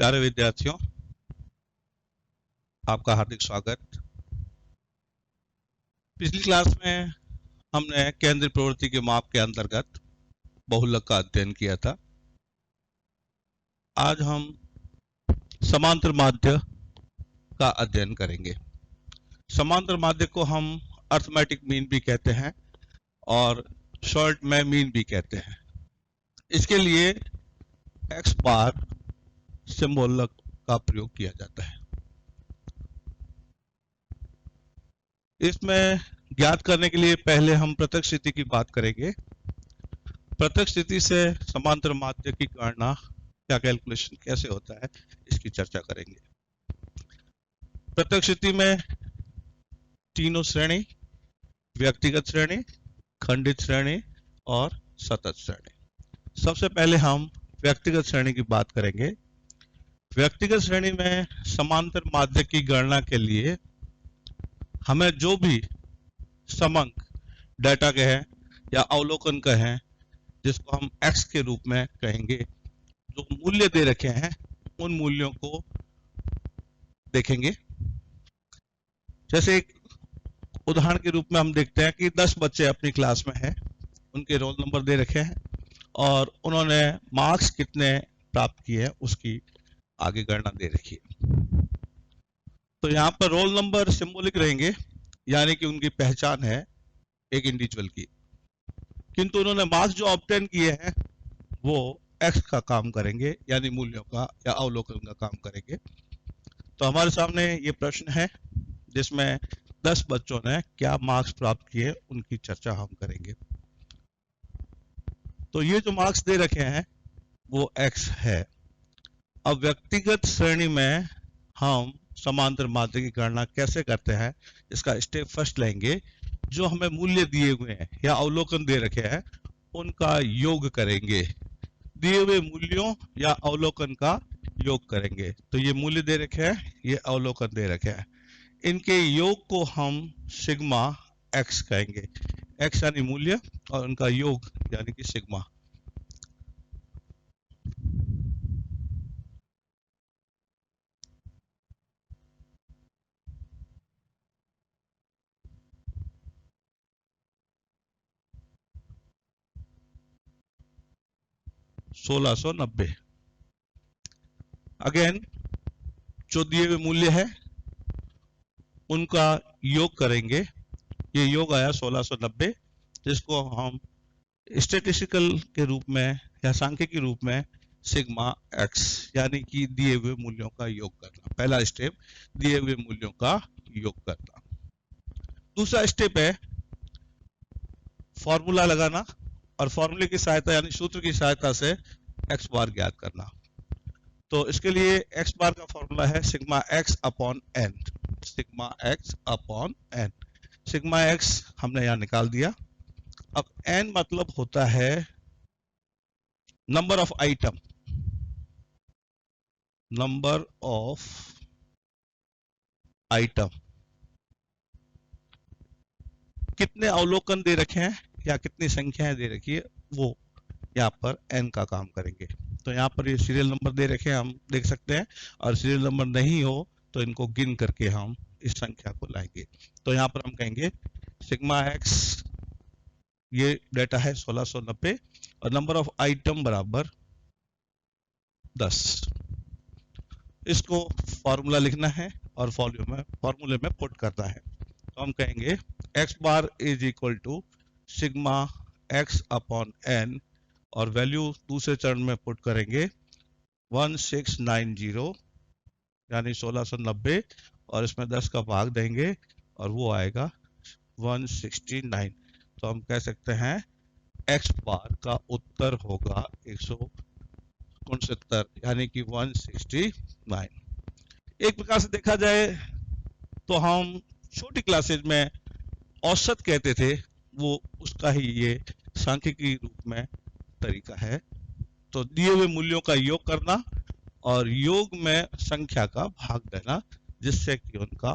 प्यारे विद्यार्थियों, आपका हार्दिक स्वागत। पिछली क्लास में हमने केंद्रीय प्रवृत्ति के माप के अंतर्गत बहुलक का अध्ययन किया था। आज हम समांतर माध्य का अध्ययन करेंगे। समांतर माध्य को हम अर्थमेटिक मीन भी कहते हैं और शॉर्ट में मीन भी कहते हैं। इसके लिए एक्स बार सिंबल का प्रयोग किया जाता है। इसमें ज्ञात करने के लिए पहले हम प्रत्यक्ष स्थिति की बात करेंगे। प्रत्यक्ष स्थिति से समांतर माध्य की गणना या कैलकुलेशन कैसे होता है, इसकी चर्चा करेंगे। प्रत्यक्ष स्थिति में तीनों श्रेणी, व्यक्तिगत श्रेणी, खंडित श्रेणी और सतत श्रेणी। सबसे पहले हम व्यक्तिगत श्रेणी की बात करेंगे। व्यक्तिगत श्रेणी में समांतर माध्य की गणना के लिए हमें जो भी समंक डेटा कहें या अवलोकन कहें, जिसको हम x के रूप में कहेंगे, जो मूल्य दे रखे हैं उन मूल्यों को देखेंगे। जैसे एक उदाहरण के रूप में हम देखते हैं कि 10 बच्चे अपनी क्लास में हैं, उनके रोल नंबर दे रखे हैं और उन्होंने मार्क्स कितने प्राप्त किए हैं उसकी आगे गणना दे रखी है। तो यहाँ पर रोल नंबर सिंबॉलिक रहेंगे, यानी कि उनकी पहचान है एक इंडिविजुअल की, किंतु उन्होंने मार्क्स जो ऑब्टेन किए हैं वो x का काम करेंगे, यानी मूल्यों का या अवलोकन का काम करेंगे। तो हमारे सामने ये प्रश्न है जिसमें 10 बच्चों ने क्या मार्क्स प्राप्त किए उनकी चर्चा हम करेंगे। तो ये जो मार्क्स दे रखे हैं वो x है। अब व्यक्तिगत श्रेणी में हम समांतर माध्य की गणना कैसे करते हैं, इसका स्टेप फर्स्ट लेंगे। जो हमें मूल्य दिए हुए हैं या अवलोकन दे रखे हैं उनका योग करेंगे, दिए हुए मूल्यों या अवलोकन का योग करेंगे। तो ये मूल्य दे रखे हैं, ये अवलोकन दे रखे हैं, इनके योग को हम सिग्मा x कहेंगे। x यानी मूल्य और उनका योग यानी कि सिग्मा। $1690। अगेन जो दिए हुए मूल्य है उनका योग करेंगे। ये योग आया 1690, जिसको हम स्टैटिस्टिकल के रूप में या सांख्यिकी रूप में सिग्मा x यानी कि दिए हुए मूल्यों का योग करना। पहला स्टेप दिए हुए मूल्यों का योग करना। दूसरा स्टेप है फॉर्मूला लगाना और फॉर्मूले की सहायता यानी सूत्र की सहायता से x बार ज्ञात करना। तो इसके लिए x बार का फॉर्मूला है sigma x upon n। Sigma x upon n। Sigma x हमने यहां निकाल दिया। अब n मतलब होता है number of item, number of item, कितने अवलोकन दे रखे हैं या कितनी संख्याएं दे रखी है वो यहाँ पर n का काम करेंगे। तो यहाँ पर ये सीरियल नंबर दे रखे हैं, हम देख सकते हैं, और सीरियल नंबर नहीं हो तो इनको गिन करके हम इस संख्या को लाएंगे। तो यहाँ पर हम कहेंगे सिग्मा x, ये डेटा है 1690 और नंबर ऑफ आइटम बराबर 10। इसको फॉर्मूला लिखना है और फॉर्मूले में पुट करना है। तो हम कहेंगे x bar is equal to sigma x upon n और वैल्यू दूसरे चरण में पुट करेंगे 1690 यानी 1690 और इसमें 10 का भाग देंगे और वो आएगा 169। तो हम कह सकते हैं x बार का उत्तर होगा 169 यानी कि 169। एक प्रकार से देखा जाए तो हम छोटी क्लासेज में औसत कहते थे, वो उसका ही ये सांख्यिकी रूप में तरीका है। तो दिए हुए मूल्यों का योग करना और योग में संख्या का भाग देना, जिससे कि उनका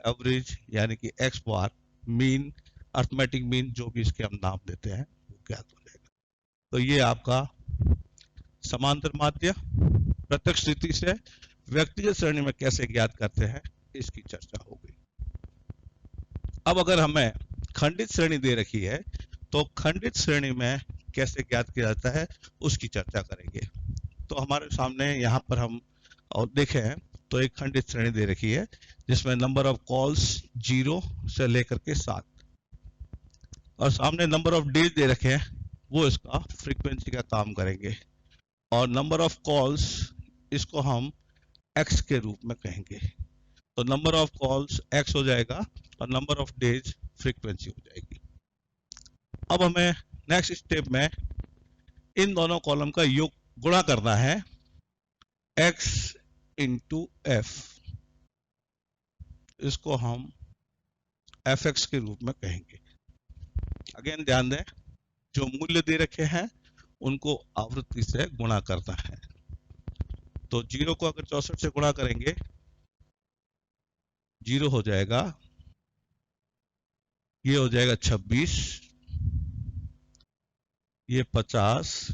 एवरेज यानी कि x बार, मीन, अर्थमेटिक मीन, जो भी इसके हम नाम देते हैं, वो ज्ञात हो जाएगा। तो ये आपका समांतर माध्य प्रत्यक्ष रीति से व्यक्तिगत श्रेणी में कैसे ज्ञात करते हैं, इसकी चर्चा हो गई। अब अगर हमें खंडित श्रेणी दे रखी है तो खंडित श्रेणी में कैसे ज्ञात किया जाता है, उसकी चर्चा करेंगे। तो हमारे सामने यहाँ पर हम और देखें तो एक खंडित श्रेणी दे रखी है जिसमें नंबर ऑफ कॉल्स 0 से लेकर के 7 और सामने नंबर ऑफ डेज दे रखे हैं, वो इसका फ्रीक्वेंसी का काम करेंगे। और नंबर ऑफ कॉल्स इसको हम x के रूप में कहेंगे। तो नंबर ऑफ कॉल्स x हो जाएगा और नंबर ऑफ डेज फ्रीक्वेंसी हो जाएगी। अब हमें नेक्स्ट स्टेप में इन दोनों कॉलम का योग गुणा करना है x इंटू एफ, इसको हम fx के रूप में कहेंगे। अगेन ध्यान दें, जो मूल्य दे रखे हैं उनको आवृत्ति से गुणा करना है। तो 0 को अगर 64 से गुणा करेंगे 0 हो जाएगा, ये हो जाएगा 26, ये 50,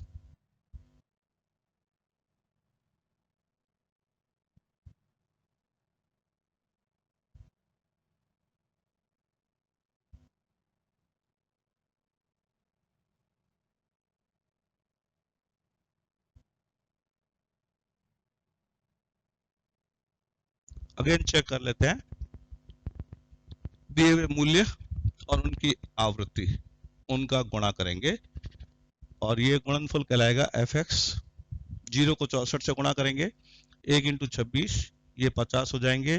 अगेन चेक कर लेते हैं दिए हुए मूल्य और उनकी आवृत्ति, उनका गुणा करेंगे और ये गुणनफल कहलाएगा fx। 0 को 64 से गुणा करेंगे, 1 इंटू 26, ये 50 हो जाएंगे।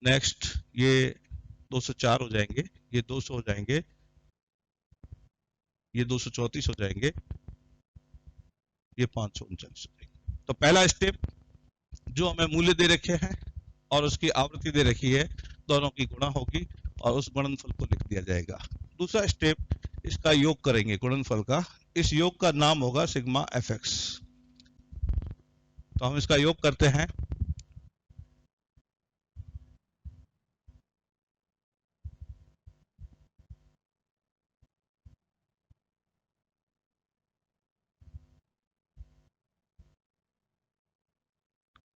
नेक्स्ट ये 204 हो जाएंगे, ये 200 हो जाएंगे, ये 234 हो जाएंगे, ये 539 हो जाएंगे। तो पहला स्टेप, जो हमें मूल्य दे रखे हैं और उसकी आवृत्ति दे रखी है, दोनों की गुणा होगी और उस गुणनफल को लिख दिया जाएगा। दूसरा स्टेप, इसका योग करेंगे गुणनफल का। इस योग का नाम होगा सिग्मा fx। तो हम इसका योग करते हैं।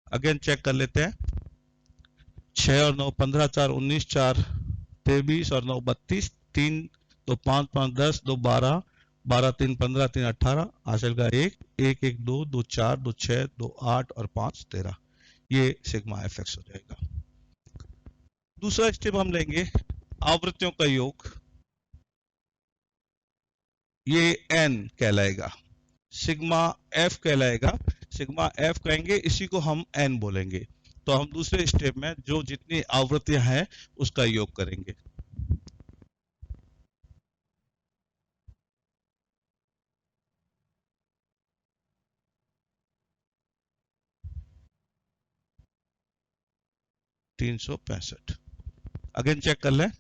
अगेन चेक कर लेते हैं। 6 और 9 15, 4 19, 4 23 और 9 32, 3 2 5 5 10, 2 12, 12 3 15, 3 18, हासिल का 1 1 1 2 2 4 2 6 2 8 और 5 13। ये सिग्मा fx हो जाएगा। दूसरा स्टेप हम लेंगे आवृत्तियों का योग, ये n कहलाएगा, सिग्मा f कहलाएगा। सिग्मा f कहेंगे, इसी को हम n बोलेंगे। तो हम दूसरे स्टेप में जो जितनी आवृत्तियां हैं उसका योग करेंगे। $365। अगेन चेक कर लें।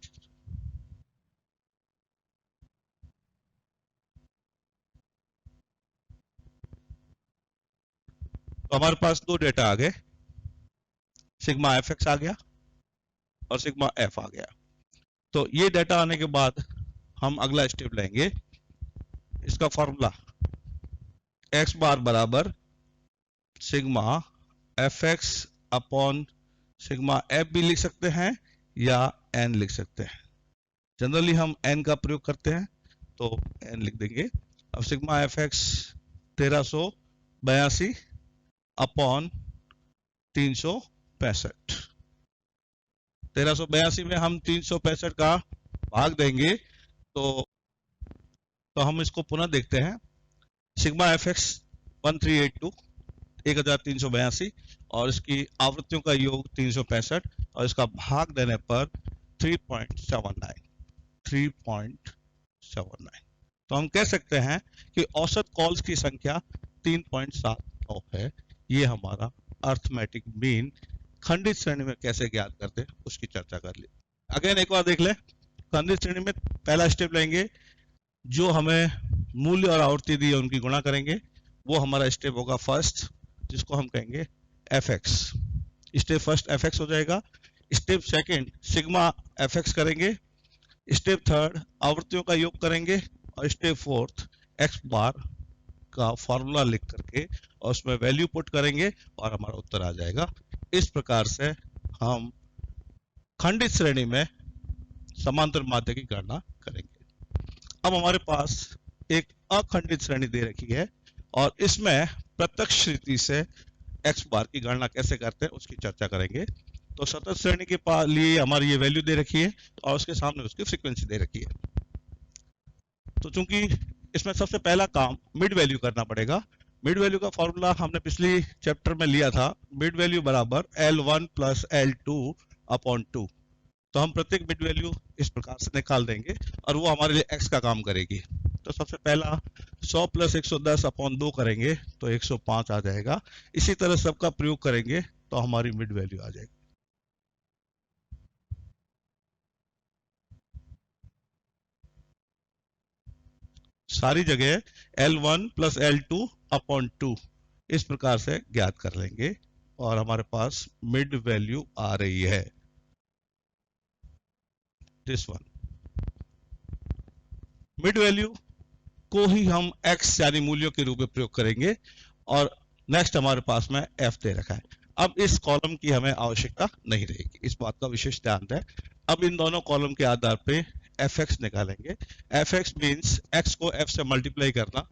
तो हमारे पास दो डेटा आ गए, सिग्मा fx आ गया और सिग्मा f आ गया। तो ये डेटा आने के बाद हम अगला स्टेप लेंगे। इसका फॉर्मूला x बार बराबर sigma fx upon sigma f भी लिख सकते हैं या n लिख सकते हैं। जनरली हम n का प्रयोग करते हैं तो n लिख देंगे। अब सिग्मा fx 1382 अपॉन 365। 1382 में हम 365 का भाग देंगे तो हम इसको पुनः देखते हैं। सिग्मा fx 1382 1382 और इसकी आवृत्तियों का योग 365 और इसका भाग देने पर 3.79। तो हम कह सकते हैं कि औसत कॉल्स की संख्या 3.79 है। ये हमारा अर्थमेटिक मीन खंडित श्रेणी में कैसे ज्ञात करते हैं उसकी चर्चा कर ली। अगेन एक बार देख ले। खंडित श्रेणी में पहला स्टेप लेंगे, जो हमें मूल्य और आवृत्ति दी है उनकी गुणा करेंगे। वो हमारा स्टेप होगा फर्स्ट, जिसको हम कहेंगे fx। स्टेप फर्स्ट fx हो जाएगा। स्टेप सेकंड सिग्मा fx करेंगे। स्टेप थर्ड आवृत्तियों का योग करेंगे और स्टेप फोर्थ x बार का फॉर्मूला लिख करके और उसमें वैल्यू पुट करेंगे और हमारा उत्तर आ जाएगा। इस प्रकार से हम खंडित श्रेणी में समांतर माध्य की गणना करेंगे। अब हमारे पास एक अखंडित श्रेणी दे रखी है और इसमें प्रत्यक्ष रीति से एक्स बार की गणना कैसे करते हैं उसकी चर्चा करेंगे। तो सतत श्रेणी के लिए हमारी ये वैल्यू दे रखी है और उसके सामने उसकी फ्रीक्वेंसी दे रखी है। तो चूंकि इसमें सबसे पहला काम मिड वैल्यू करना पड़ेगा। मिड वैल्यू का फॉर्मूला हमने पिछली चैप्टर में लिया था, मिड वैल्यू बराबर L1 प्लस L2 अपॉन 2। तो हम प्रत्येक मिड वैल्यू इस प्रकार से निकाल देंगे और वो हमारे लिए x का काम करेगी। तो सबसे पहला 100 प्लस 110 अपॉन 2 करेंगे तो 105 आ जाएगा। इसी तरह सबका प्रयोग करेंगे तो हमारी मिड वैल्यू आ जाएगी। सारी जगह L1 प्लस L2 अपॉन 2 इस प्रकार से ज्ञात कर लेंगे और हमारे पास मिड वैल्यू आ रही है दिस वन। मिड वैल्यू को ही हम x यानी मूल्यों के रूप में प्रयोग करेंगे और नेक्स्ट हमारे पास में f दे रखा है। अब इस कॉलम की हमें आवश्यकता नहीं रहेगी, इस बात का विशेष ध्यान दें। अब इन दोनों कॉलम के आधार पे fx निकालेंगे। fx मीन्स x को f से मल्टीप्लाई करना,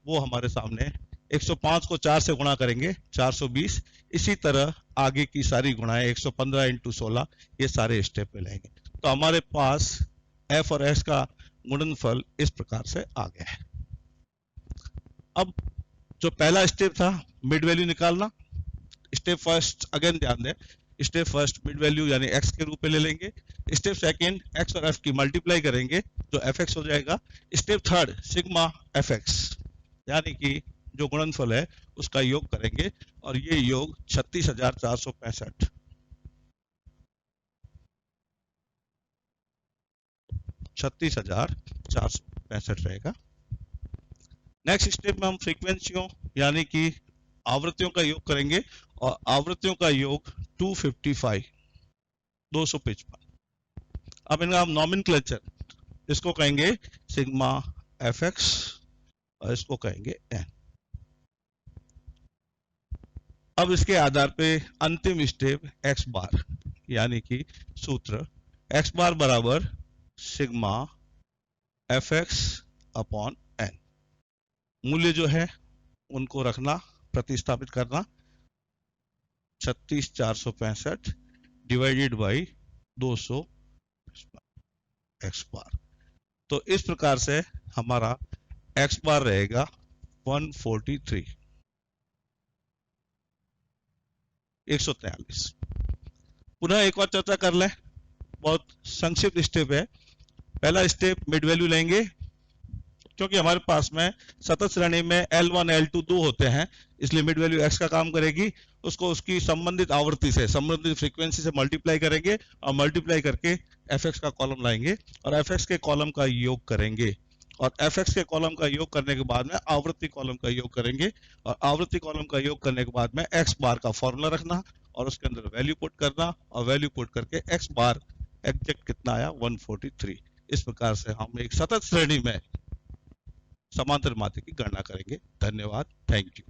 वो हमारे सामने 105 को 4 से गुणा करेंगे 420। इसी तरह आगे की सारी गुणाएं 115 इंटू 16 ये सारे स्टेप में लेंगे। तो हमारे पास f और s का गुणनफल इस प्रकार से आ गया है। अब जो पहला स्टेप था मिड वैल्यू निकालना, स्टेप फर्स्ट अगेन ध्यान दें, स्टेप फर्स्ट मिड वैल्यू यानी x के रूप में ले लेंगे। स्टेप सेकंड x और f की मल्टीप्लाई करेंगे जो fx हो जाएगा। स्टेप थर्ड सिग्मा fx यानी कि जो गुणनफल है उसका योग करेंगे और ये योग 36,465 36,465 रहेगा। नेक्स्ट स्टेप में हम फ्रीक्वेंसियों यानी कि आवृत्तियों का योग करेंगे और आवृत्तियों का योग 255। अब इनका हम नॉमेनक्लेचर, इसको कहेंगे सिग्मा fx और इसको कहेंगे n। अब इसके आधार पे अंतिम स्टेप x बार यानी कि सूत्र x बार बराबर सिग्मा fx अपॉन n। मूल्य जो है उनको रखना, प्रतिस्थापित करना, 36,465 डिवाइडेड बाई 200 x बार। तो इस प्रकार से हमारा x बार रहेगा 143 143। पुनः एक और चर्चा कर लें, बहुत संक्षिप्त स्टेप है। पहला स्टेप मिड वैल्यू लेंगे, क्योंकि हमारे पास में सतत श्रेणी में L1 L2 दो होते हैं इसलिए मिड वैल्यू x का काम करेगी। उसको उसकी संबंधित आवृत्ति से, संबंधित फ्रीक्वेंसी से मल्टीप्लाई करेंगे और मल्टीप्लाई करके fx का कॉलम लाएंगे और fx के कॉलम का योग करेंगे और fx के कॉलम का योग करने के बाद में आवृत्ति कॉलम का योग करेंगे और आवृत्ति कॉलम का योग करने के बाद में x बार का फॉर्मूला रखना और उसके अंदर वैल्यू पुट करना और वैल्यू पुट करके x बार एग्जैक्ट कितना आया 143। इस प्रकार से हम एक सतत श्रेणी में समांतर माध्य की गणना करेंगे। धन्यवाद, थैंक यू।